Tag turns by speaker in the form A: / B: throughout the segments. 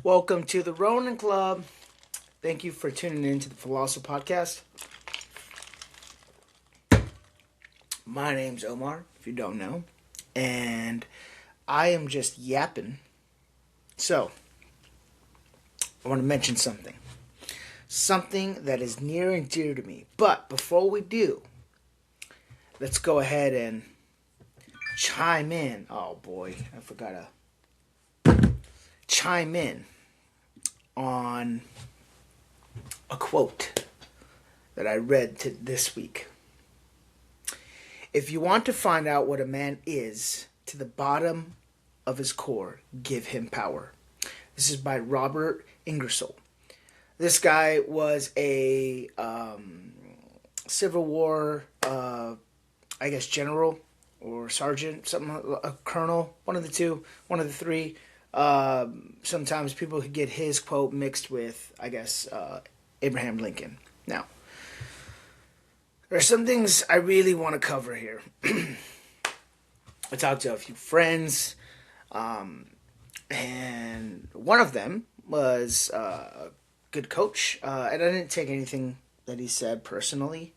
A: Welcome to the Ronin Club. Thank you for tuning in to the Philosopher Podcast. My name's Omar, if you don't know, and I am just yapping. So, I want to mention something. Something that is near and dear to me. But before we do, let's go ahead and chime in. Oh boy, I forgot to chime in on a quote that I read this week. If you want to find out what a man is to the bottom of his core, give him power. This is by Robert Ingersoll. This guy was a Civil War, general or sergeant, a colonel, one of the two, one of the three. Sometimes people could get his quote mixed with, Abraham Lincoln. Now, there are some things I really want to cover here. I talked to a few friends, and one of them was a good coach, and I didn't take anything that he said personally,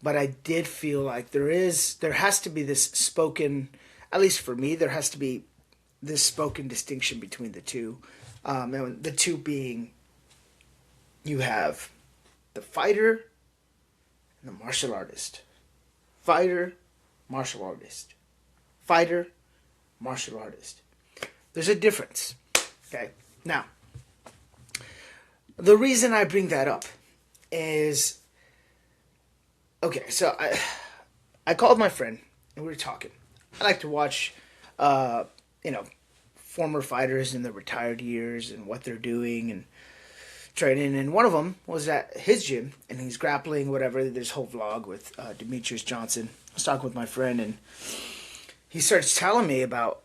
A: but I did feel like there has to be this spoken, at least for me, there has to be this spoken distinction between the two, and the two being, you have the fighter and the martial artist. Fighter, martial artist. Fighter, martial artist. There's a difference. Okay? Now, the reason I bring that up is, okay, so I called my friend and we were talking. I like to watch, former fighters in their retired years and what they're doing and training, and one of them was at his gym, and he's grappling, whatever, this whole vlog with Demetrius Johnson. I was talking with my friend, and he starts telling me about,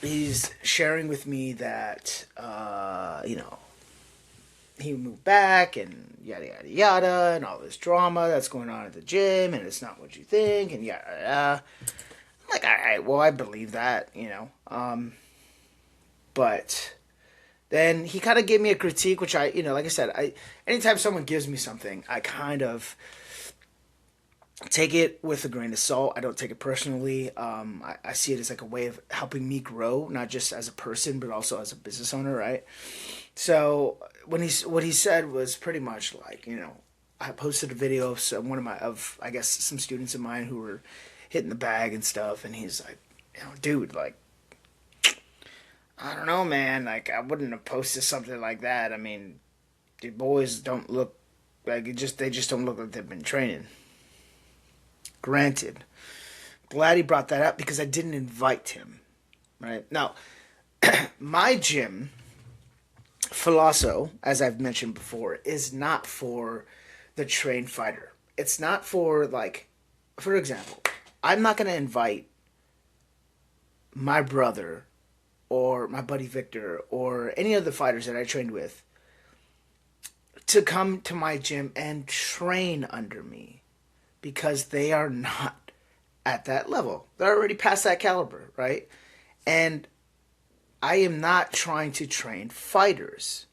A: he's sharing with me that, he moved back, and yada, yada, yada, and all this drama that's going on at the gym, and it's not what you think, and yada, yada. I'm like, all right, well, I believe that, but then he kind of gave me a critique, which like I said, anytime someone gives me something, I kind of take it with a grain of salt. I don't take it personally. I see it as like a way of helping me grow, not just as a person, but also as a business owner, right? So what he said was pretty much like, I posted a video of some students of mine who were hitting the bag and stuff, and he's like, dude, like, I don't know, man. Like, I wouldn't have posted something like that. I mean, the boys don't look like they just don't look like they've been training. Granted, glad he brought that up because I didn't invite him. Right now, my gym, Philoso, as I've mentioned before, is not for the trained fighter. It's not for, like, for example, I'm not going to invite my brother or my buddy Victor or any of the fighters that I trained with to come to my gym and train under me, because they are not at that level. They're already past that caliber, right? And I am not trying to train fighters.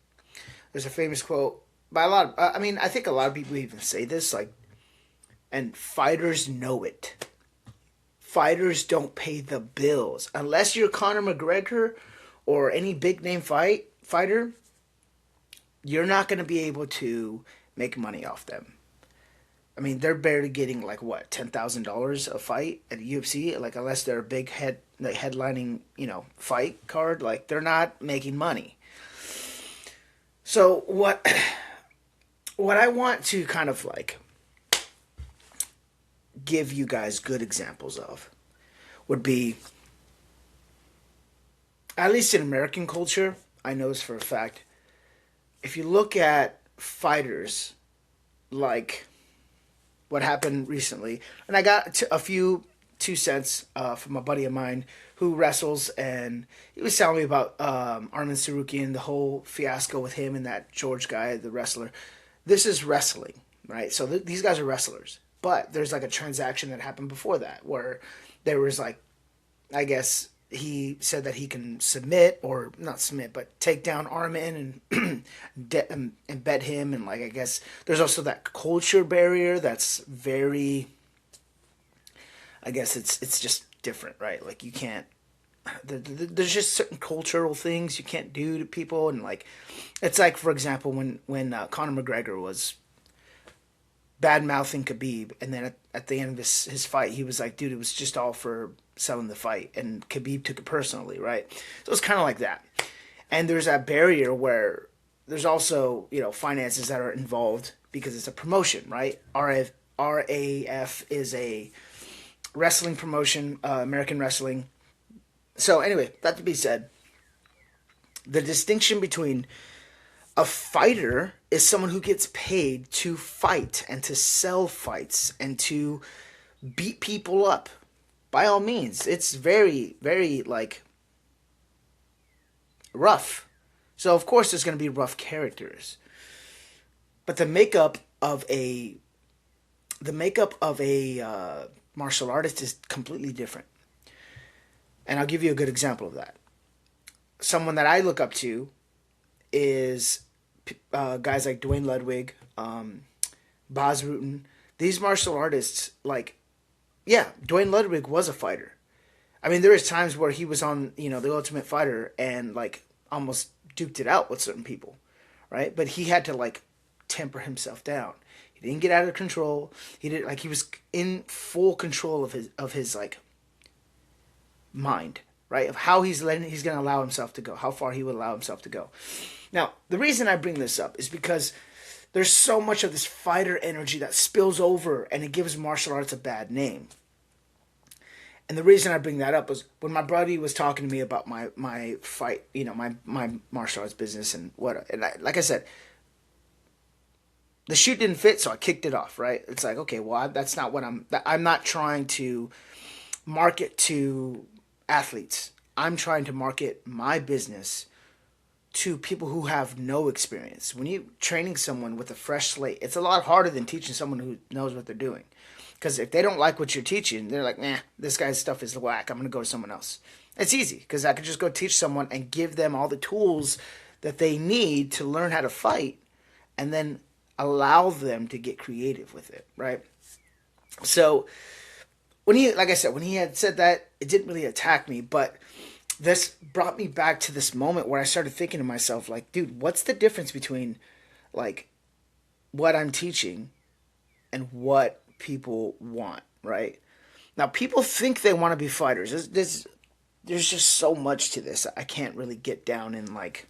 A: There's a famous quote by I think a lot of people even say this, like, and fighters know it. Fighters don't pay the bills. Unless you're Conor McGregor or any big name fighter, you're not going to be able to make money off them. I mean, they're barely getting, like, what, $10,000 a fight at a UFC? Like, unless they're a big headlining, fight card, like, they're not making money. So what I want to kind of, like, give you guys good examples of would be, at least in American culture, I know this for a fact, if you look at fighters like what happened recently, and I got a few 2 cents from a buddy of mine who wrestles, and he was telling me about Armin Sarukian, the whole fiasco with him and that George guy, the wrestler. This is wrestling, right? So these guys are wrestlers. But there's like a transaction that happened before that where there was like, I guess he said that he can submit, or not submit, but take down Armin and embed him. And like, I guess there's also that culture barrier that's very, I guess it's just different, right? Like you can't, there's just certain cultural things you can't do to people. And like, it's like, for example, when Conor McGregor was bad mouthing Khabib, and then at the end of his fight, he was like, dude, it was just all for selling the fight, and Khabib took it personally, right? So it's kind of like that. And there's that barrier where there's also, finances that are involved because it's a promotion, right? RAF is a wrestling promotion, American wrestling. So anyway, that to be said, the distinction between a fighter is someone who gets paid to fight and to sell fights and to beat people up. By all means, it's very, very, like, rough. So, of course, there's going to be rough characters. But the makeup of a martial artist is completely different. And I'll give you a good example of that. Someone that I look up to is guys like Dwayne Ludwig, Bas Rutten. These martial artists, like, yeah, Dwayne Ludwig was a fighter. I mean, there was times where he was on, The Ultimate Fighter and, like, almost duked it out with certain people, right? But he had to, like, temper himself down. He didn't get out of control. He was in full control of his like, mind, right? Of how he's going to allow himself to go, how far he would allow himself to go. Now, the reason I bring this up is because there's so much of this fighter energy that spills over, and it gives martial arts a bad name. And the reason I bring that up was when my buddy was talking to me about my fight, my martial arts business and what. And like I said, the shoe didn't fit, so I kicked it off, right? It's like, okay, well, that's not what I'm not trying to market to athletes. I'm trying to market my business to people who have no experience. When you're training someone with a fresh slate, it's a lot harder than teaching someone who knows what they're doing. Because if they don't like what you're teaching, they're like, nah, this guy's stuff is whack. I'm going to go to someone else. It's easy because I could just go teach someone and give them all the tools that they need to learn how to fight, and then allow them to get creative with it, right? So when he had said that, it didn't really attack me, but this brought me back to this moment where I started thinking to myself, like, dude, what's the difference between, like, what I'm teaching and what people want, right? Now, people think they want to be fighters. There's just so much to this. I can't really get down in, like,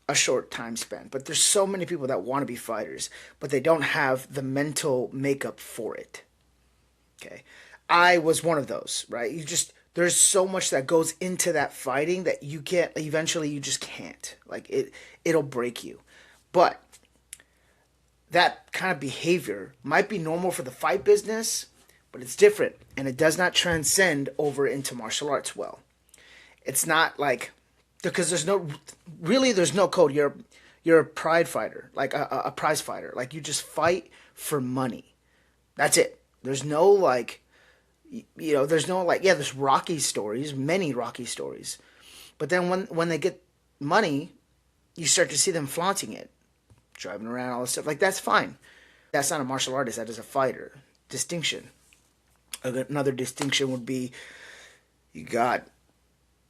A: a short time span. But there's so many people that want to be fighters, but they don't have the mental makeup for it. Okay? I was one of those, right? There's so much that goes into that fighting that you can't, eventually you just can't. Like, it'll break you. But that kind of behavior might be normal for the fight business, but it's different, and it does not transcend over into martial arts well. It's not like, because there's no code. You're a pride fighter, like a prize fighter. Like, you just fight for money. That's it. There's no, like, there's Rocky stories, many Rocky stories. But then when they get money, you start to see them flaunting it, driving around, all this stuff. Like, that's fine. That's not a martial artist. That is a fighter. Distinction. Another distinction would be, it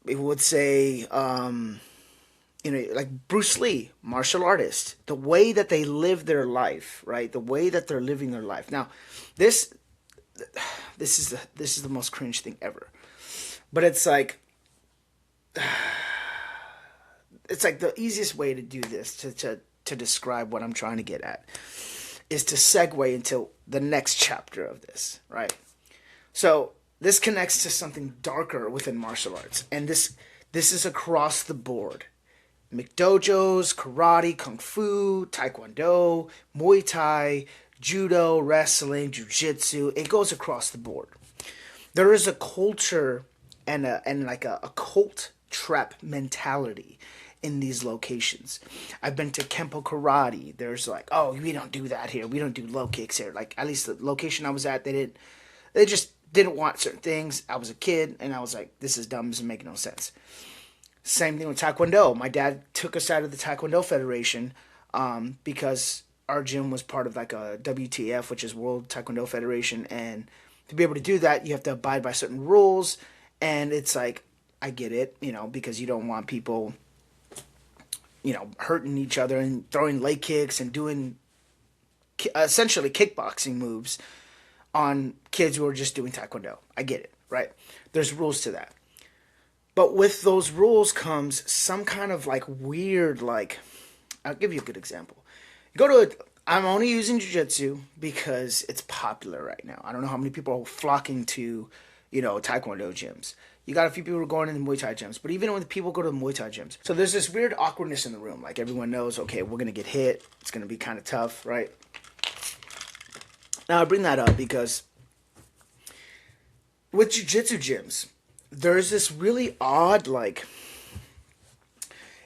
A: would say, like Bruce Lee, martial artist. The way that they live their life, right? The way that they're living their life. Now, this is the most cringe thing ever. But it's like the easiest way to do this, to describe what I'm trying to get at, is to segue into the next chapter of this, right? So this connects to something darker within martial arts, and this is across the board. McDojos, karate, kung fu, taekwondo, Muay Thai, judo, wrestling, jiu-jitsu. It goes across the board. There is a culture and a cult trap mentality in these locations. I've been to Kempo Karate. There's like, oh, we don't do that here. We don't do low kicks here. Like, at least the location I was at, they didn't want certain things. I was a kid, and I was like, this is dumb. This is making no sense. Same thing with Taekwondo. My dad took us out of the Taekwondo Federation because our gym was part of like a WTF, which is World Taekwondo Federation, and to be able to do that, you have to abide by certain rules. And it's like, I get it, because you don't want people, hurting each other and throwing leg kicks and doing essentially kickboxing moves on kids who are just doing Taekwondo. I get it, right? There's rules to that. But with those rules comes some kind of like weird, like, I'll give you a good example. I'm only using jiu-jitsu because it's popular right now. I don't know how many people are flocking to, Taekwondo gyms. You got a few people who are going into Muay Thai gyms, but even when people go to the Muay Thai gyms, so there's this weird awkwardness in the room. Like everyone knows, okay, we're gonna get hit. It's gonna be kind of tough, right? Now I bring that up because with jiu-jitsu gyms, there's this really odd, like,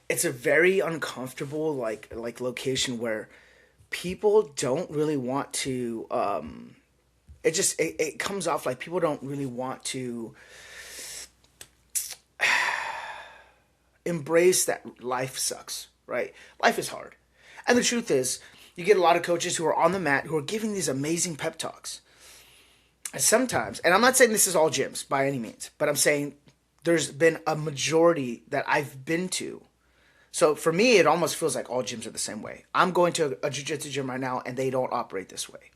A: it's a very uncomfortable, like location where people don't really want to, it comes off like people don't really want to embrace that life sucks, right? Life is hard. And the truth is, you get a lot of coaches who are on the mat who are giving these amazing pep talks. And sometimes, and I'm not saying this is all gyms by any means, but I'm saying there's been a majority that I've been to. So for me, it almost feels like all gyms are the same way. I'm going to a jiu-jitsu gym right now, and they don't operate this way.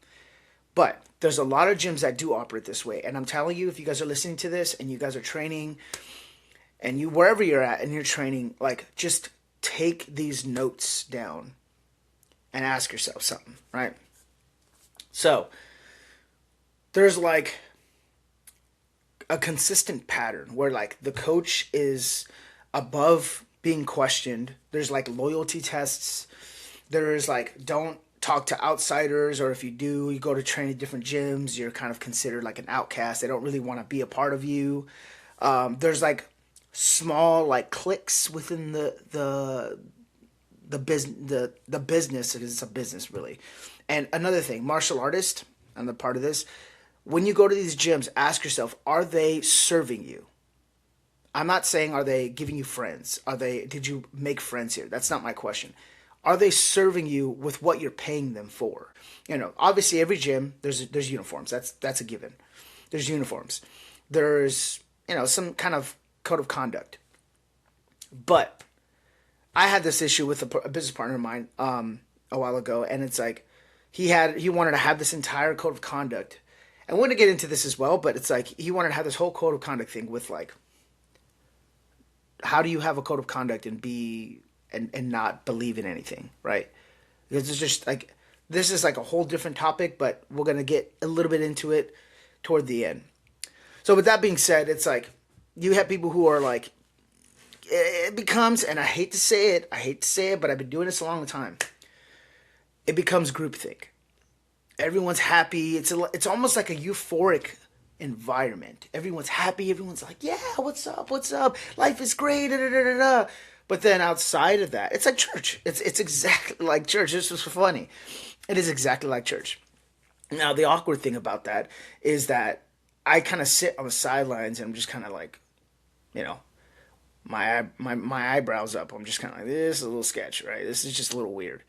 A: But there's a lot of gyms that do operate this way. And I'm telling you, if you guys are listening to this and you guys are training, and you, wherever you're at and you're training, like, just take these notes down and ask yourself something, right? So there's like a consistent pattern where like the coach is above being questioned. There's like loyalty tests. There's like, don't talk to outsiders, or if you do, you go to train at different gyms, you're kind of considered like an outcast. They don't really want to be a part of you. There's like small like cliques within the business, because it's a business really. And another thing, martial artist, and the part of this, when you go to these gyms, ask yourself, are they serving you? I'm not saying are they giving you friends? Did you make friends here? That's not my question. Are they serving you with what you're paying them for? Obviously every gym, there's uniforms. That's a given. There's uniforms. There's, some kind of code of conduct. But I had this issue with a business partner of mine a while ago, and it's like he wanted to have this entire code of conduct. I want to get into this as well, but it's like he wanted to have this whole code of conduct thing with like, how do you have a code of conduct and be and not believe in anything, right? Because it's just like, this is like a whole different topic, but we're gonna get a little bit into it toward the end. So with that being said, it's like you have people who are like, it becomes, and I hate to say it, but I've been doing this a long time. It becomes groupthink. Everyone's happy. It's almost like a euphoric environment. Everyone's happy. Everyone's like, yeah, what's up? Life is great. Da, da, da, da, da. But then outside of that, it's like church. It's exactly like church. This was funny. It is exactly like church. Now, the awkward thing about that is that I kind of sit on the sidelines and I'm just kind of like, my eyebrows up. I'm just kind of like, this is a little sketch, right? This is just a little weird.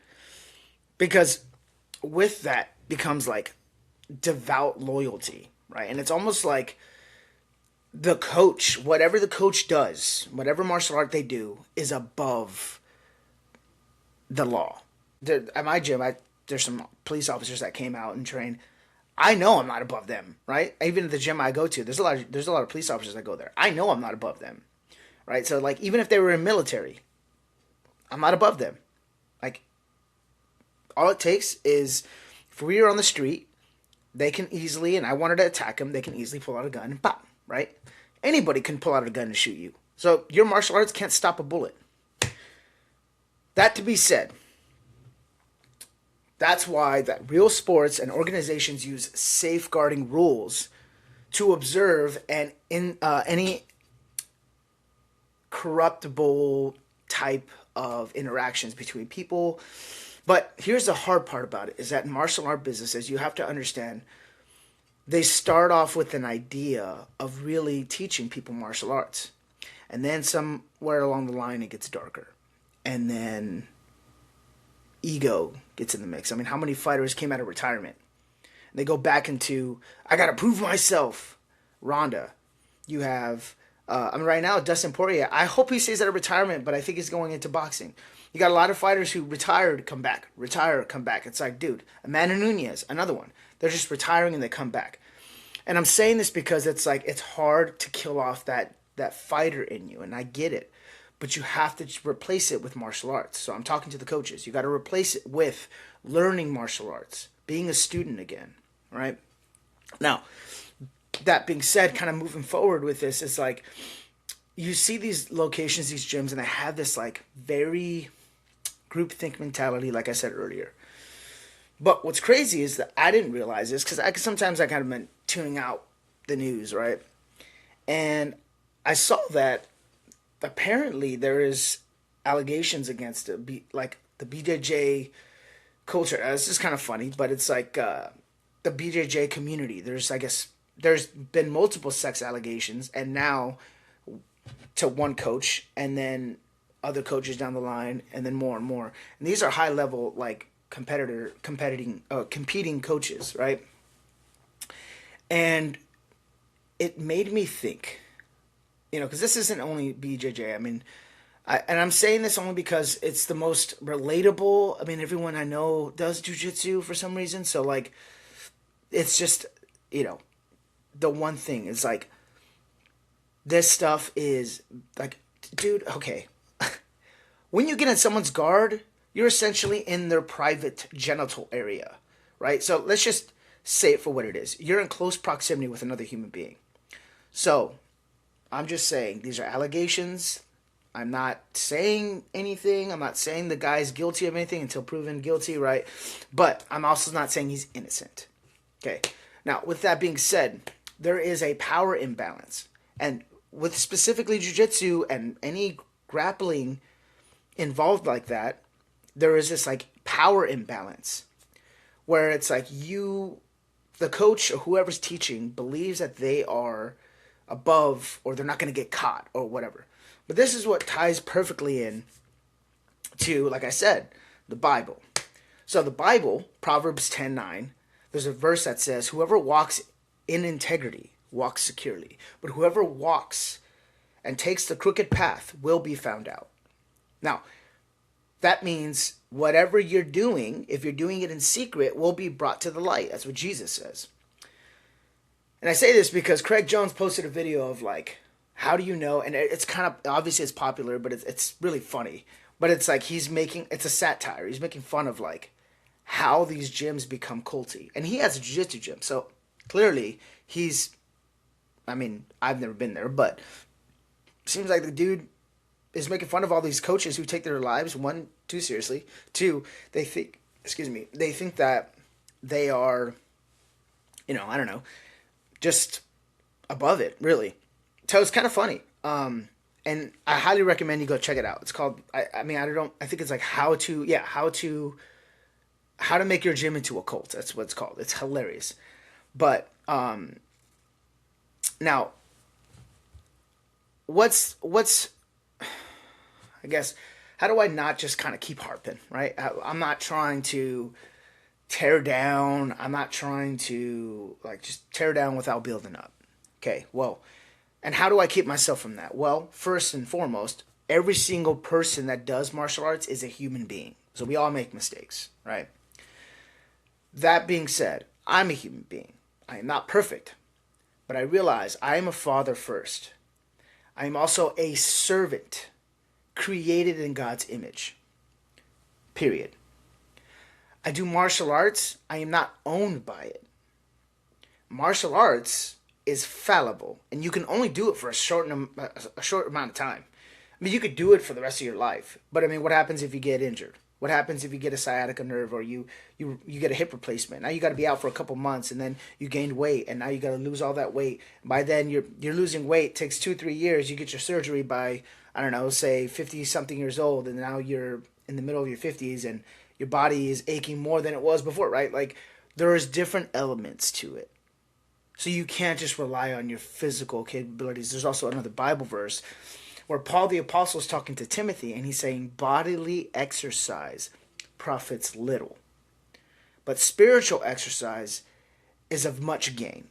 A: Because with that becomes like devout loyalty, right? And it's almost like the coach, whatever the coach does, whatever martial art they do, is above the law. At my gym, there's some police officers that came out and trained. I know I'm not above them, right? Even at the gym I go to, there's a lot of police officers that go there. I know I'm not above them, right? So like, even if they were in military, I'm not above them. Like, all it takes is, if we were on the street, they can easily, and I wanted to attack them, they can easily pull out a gun and pop, right? Anybody can pull out a gun and shoot you. So your martial arts can't stop a bullet. That to be said, that's why that real sports and organizations use safeguarding rules to observe and any corruptible type of interactions between people. But here's the hard part about it, is that in martial art businesses, you have to understand they start off with an idea of really teaching people martial arts. And then somewhere along the line, it gets darker. And then ego gets in the mix. I mean, how many fighters came out of retirement? And they go back into, I got to prove myself. Ronda. You have, right now, Dustin Poirier. I hope he stays out of retirement, but I think he's going into boxing. You got a lot of fighters who retired, come back, retire, come back. It's like, dude, Amanda Nunes, another one. They're just retiring and they come back. And I'm saying this because it's like, it's hard to kill off that fighter in you, and I get it. But you have to replace it with martial arts. So I'm talking to the coaches. You got to replace it with learning martial arts, being a student again, right? Now, that being said, kind of moving forward with this, it's like you see these locations, these gyms, and they have this like very groupthink mentality, like I said earlier. But what's crazy is that I didn't realize this because sometimes I kind of been tuning out the news, right? And I saw that apparently there is allegations against the BJJ culture. This is kind of funny, but it's like the BJJ community. There's been multiple sex allegations, and now to one coach, and then other coaches down the line, and then more and more. And these are high level like competing coaches, right? And it made me think, because this isn't only BJJ. I mean, and I'm saying this only because it's the most relatable. I mean, everyone I know does jiu-jitsu for some reason. So, like, it's just, the one thing is, like, this stuff is, like, dude, okay. When you get in someone's guard, you're essentially in their private genital area, right? So let's just say it for what it is. You're in close proximity with another human being. So I'm just saying these are allegations. I'm not saying anything. I'm not saying the guy's guilty of anything until proven guilty, right? But I'm also not saying he's innocent. Okay. Now, with that being said, there is a power imbalance. And with specifically jiu-jitsu and any grappling involved like that, there is this like power imbalance where it's like the coach or whoever's teaching believes that they are above or they're not going to get caught or whatever. But this is what ties perfectly in to, like I said, the Bible. So the Bible, Proverbs 10:9, there's a verse that says, whoever walks in integrity walks securely, but whoever walks and takes the crooked path will be found out. Now, that means whatever you're doing, if you're doing it in secret, will be brought to the light. That's what Jesus says. And I say this because Craig Jones posted a video of like, how do you know? And it's kind of, obviously it's popular, but it's really funny. But it's like it's a satire. He's making fun of like how these gyms become culty. And he has a jiu-jitsu gym. So clearly I've never been there, but it seems like the dude is making fun of all these coaches who take their lives, one, too seriously. Two, they think that they are, I don't know, just above it, really. So it's kind of funny. And I highly recommend you go check it out. It's called, I think it's like how to make your gym into a cult. That's what it's called. It's hilarious. But, now, what's, I guess, how do I not just kind of keep harping, right? I'm not trying to tear down. I'm not trying to, like, just tear down without building up. Okay, well, and how do I keep myself from that? Well, first and foremost, every single person that does martial arts is a human being. So we all make mistakes, right? That being said, I'm a human being. I am not perfect, but I realize I am a father first. I am also a servant created in God's image. Period. I do martial arts. I am not owned by it. Martial arts is fallible, and you can only do it for a short amount of time. I mean, you could do it for the rest of your life, but I mean, what happens if you get injured? What happens if you get a sciatica nerve or you get a hip replacement? Now you got to be out for a couple months, and then you gained weight, and now you got to lose all that weight. By then you're losing weight. It takes 2-3 years. You get your surgery by, I don't know, say 50 something years old, and now you're in the middle of your 50s, and your body is aching more than it was before, right? Like, there is different elements to it. So you can't just rely on your physical capabilities. There's also another Bible verse where Paul the Apostle is talking to Timothy, and he's saying bodily exercise profits little, but spiritual exercise is of much gain.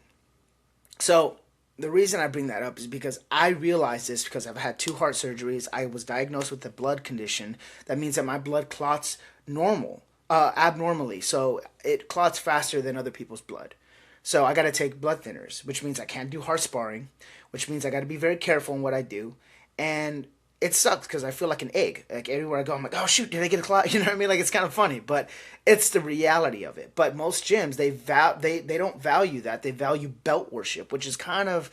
A: So the reason I bring that up is because I realized this because I've had 2 heart surgeries. I was diagnosed with a blood condition. That means that my blood clots abnormally. So it clots faster than other people's blood. So I got to take blood thinners, which means I can't do hard sparring, which means I got to be very careful in what I do. And it sucks because I feel like an egg. Like everywhere I go, I'm like, oh shoot, did I get a clot? You know what I mean? Like it's kind of funny, but it's the reality of it. But most gyms, they don't value that. They value belt worship, which is kind of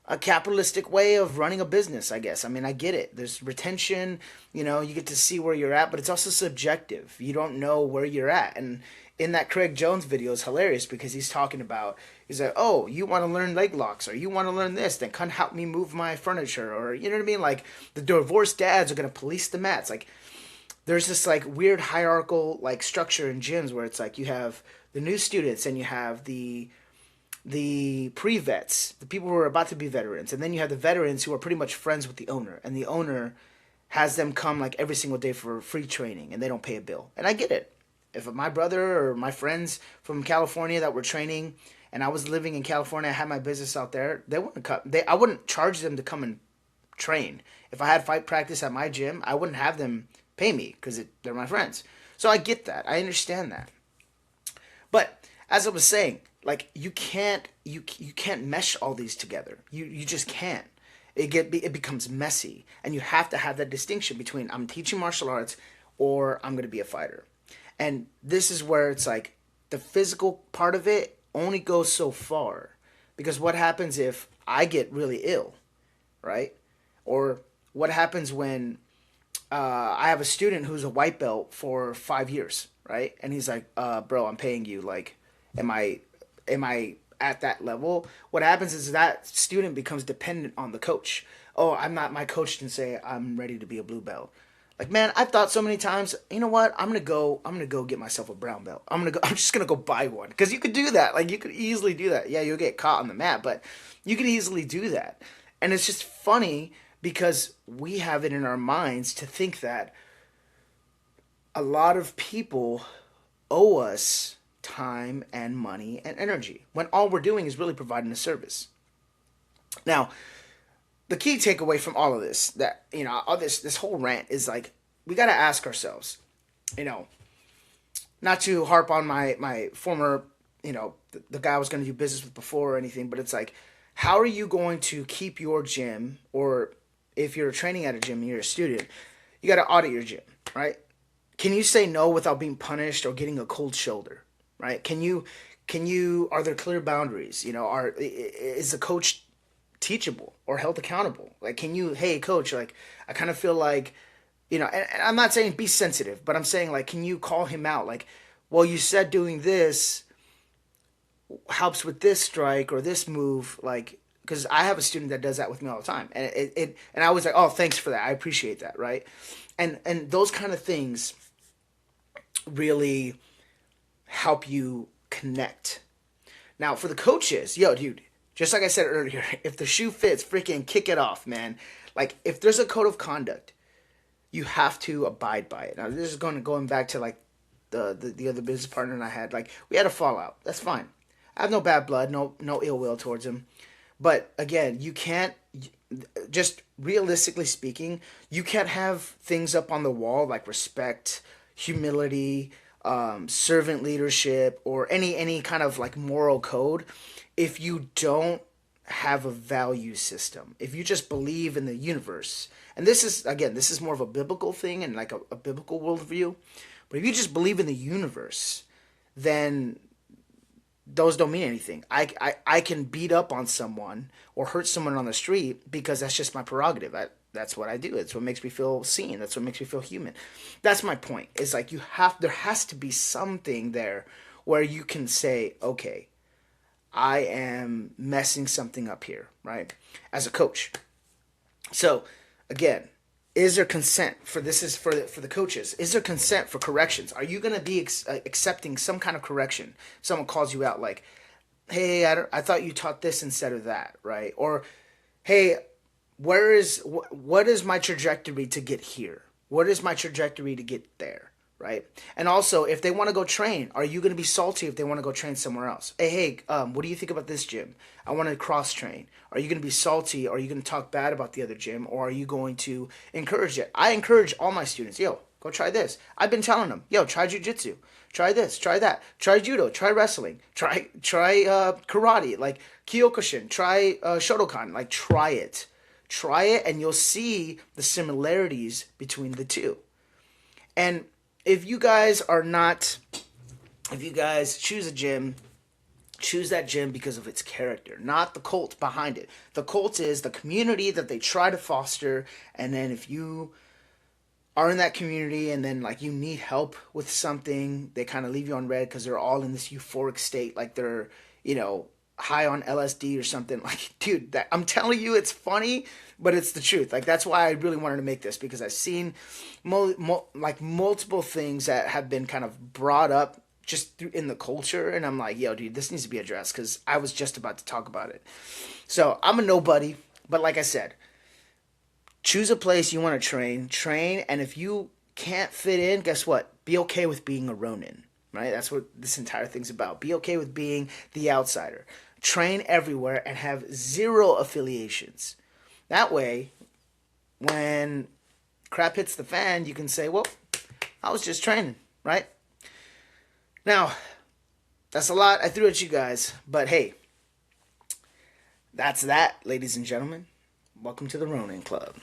A: a capitalistic way of running a business, I guess. I mean, I get it. There's retention, you get to see where you're at, but it's also subjective. You don't know where you're at. And in that Craig Jones video is hilarious because he's like, oh, you want to learn leg locks, or you want to learn this, then come help me move my furniture, or you know what I mean? Like the divorced dads are going to police the mats. Like there's this like weird hierarchical like structure in gyms where it's like you have the new students and you have the pre-vets, the people who are about to be veterans, and then you have the veterans who are pretty much friends with the owner, and the owner has them come like every single day for free training, and they don't pay a bill. And I get it. If my brother or my friends from California that were training, and I was living in California, I had my business out there, I wouldn't charge them to come and train. If I had fight practice at my gym, I wouldn't have them pay me because they're my friends. So I get that. I understand that. But as I was saying, like you can't mesh all these together. You just can't. It becomes messy, and you have to have that distinction between I'm teaching martial arts or I'm going to be a fighter. And this is where it's like the physical part of it only goes so far, because what happens if I get really ill, right? Or what happens when I have a student who's a white belt for 5 years, right? And he's like, bro, I'm paying you. Like, am I at that level? What happens is that student becomes dependent on the coach. Oh, my coach didn't say I'm ready to be a blue belt. Like, man, I've thought so many times, you know what? I'm gonna go get myself a brown belt. I'm just gonna go buy one, because you could do that. Like, you could easily do that. Yeah, you'll get caught on the mat, but you could easily do that. And it's just funny because we have it in our minds to think that a lot of people owe us time and money and energy, when all we're doing is really providing a service. Now, the key takeaway from all of this, that all this whole rant, is like, we got to ask ourselves, not to harp on my former, the guy I was going to do business with before or anything, but it's like, how are you going to keep your gym, or if you're training at a gym and you're a student, you got to audit your gym, right? Can you say no without being punished or getting a cold shoulder, right? Are there clear boundaries? Is the coach teachable or held accountable? Like, hey coach, like I kind of feel like, and I'm not saying be sensitive, but I'm saying, like, can you call him out? Like, well, you said doing this helps with this strike or this move, like, because I have a student that does that with me all the time, and and I was like, oh, thanks for that, I appreciate that, right? And those kind of things really help you connect. Now, for the coaches, yo, dude, just like I said earlier, if the shoe fits, freaking kick it off, man. Like, if there's a code of conduct, you have to abide by it. Now, this is going back to, like, the other business partner and I had. Like, we had a fallout. That's fine. I have no bad blood, no ill will towards him. But, again, you can't, just realistically speaking, you can't have things up on the wall like respect, humility, servant leadership, or any kind of, like, moral code if you don't have a value system. If you just believe in the universe. And this is more of a biblical thing and like a biblical worldview. But if you just believe in the universe, then those don't mean anything. I can beat up on someone or hurt someone on the street because that's just my prerogative. That's what I do. It's what makes me feel seen. That's what makes me feel human. That's my point. It's like there has to be something there where you can say, okay, I am messing something up here, right? As a coach. So, again, is there consent for this? Is for the coaches. Is there consent for corrections? Are you going to be accepting some kind of correction? Someone calls you out, like, hey, I thought you taught this instead of that, right? Or, hey, what is my trajectory to get here? What is my trajectory to get there? Right. And also, if they want to go train, are you going to be salty if they want to go train somewhere else? Hey, what do you think about this gym? I want to cross train. Are you going to be salty? Or are you going to talk bad about the other gym? Or are you going to encourage it? I encourage all my students, yo, go try this. I've been telling them, yo, try jujitsu, try this, try that, try judo, try wrestling, try karate, like Kyokushin, try Shotokan, like try it, and you'll see the similarities between the two. And if you guys are not, if you guys choose a gym, choose that gym because of its character, not the cult behind it. The cult is the community that they try to foster, and then if you are in that community and then like you need help with something, they kind of leave you on red because they're all in this euphoric state, like they're, you know, high on LSD or something. Like, dude, that I'm telling you, it's funny, but it's the truth. Like, that's why I really wanted to make this, because I've seen like multiple things that have been kind of brought up just in the culture, and I'm like, yo, dude, this needs to be addressed because I was just about to talk about it. So I'm a nobody, but like I said, choose a place you want to train, and if you can't fit in, guess what? Be okay with being a Ronin, right? That's what this entire thing's about. Be okay with being the outsider. Train everywhere and have zero affiliations. That way, when crap hits the fan, you can say, well, I was just training, right? Now, that's a lot I threw at you guys, but hey, that's that, ladies and gentlemen. Welcome to the Ronin Club.